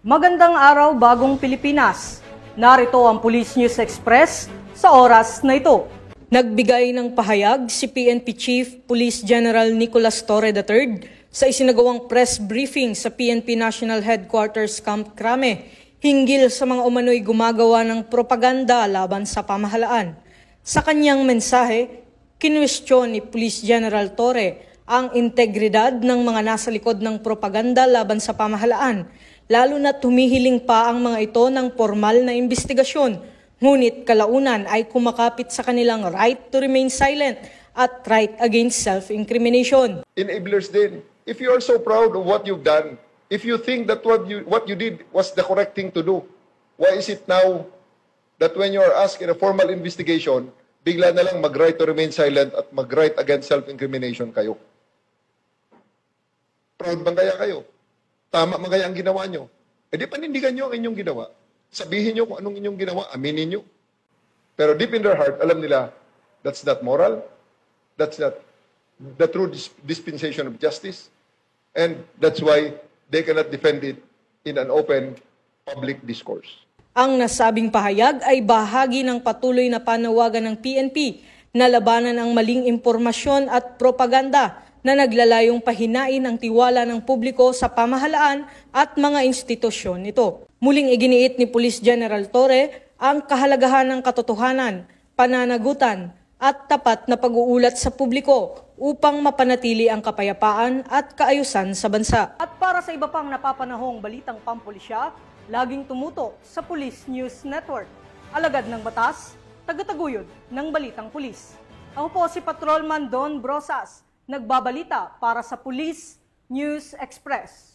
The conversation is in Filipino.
Magandang araw, bagong Pilipinas. Narito ang Police News Express sa oras na ito. Nagbigay ng pahayag si PNP Chief Police General Nicolas Torre III sa isinagawang press briefing sa PNP National Headquarters Camp Crame hinggil sa mga umano'y gumagawa ng propaganda laban sa pamahalaan. Sa kanyang mensahe, kinwestiyon ni Police General Torre ang integridad ng mga nasa likod ng propaganda laban sa pamahalaan, lalo na't humihiling pa ang mga ito ng formal na investigasyon, ngunit kalaunan ay kumakapit sa kanilang right to remain silent at right against self-incrimination. Enablers din. If you are so proud of what you've done, if you think that what you did was the correct thing to do, why is it now that when you are asked in a formal investigation, bigla na lang mag-right to remain silent at mag-right against self-incrimination kayo? Proud bang kaya kayo? Tama man kaya ang ginawa nyo? E di panindigan nyo ang inyong ginawa. Sabihin nyo kung anong inyong ginawa, aminin nyo. Pero deep in their heart, alam nila, that's not moral, that's not the true dispensation of justice, and that's why they cannot defend it in an open public discourse. Ang nasabing pahayag ay bahagi ng patuloy na panawagan ng PNP na labanan ang maling impormasyon at propaganda na naglalayong pahinain ang tiwala ng publiko sa pamahalaan at mga institusyon nito. Muling iginiit ni Police General Torre ang kahalagahan ng katotohanan, pananagutan at tapat na pag-uulat sa publiko upang mapanatili ang kapayapaan at kaayusan sa bansa. At para sa iba pang napapanahong balitang pampulisya, laging tumutok sa Police News Network. Alagad ng batas, tagataguyod ng balitang pulis. Ako po si Patrolman Don Brosas, nagbabalita para sa Police News Express.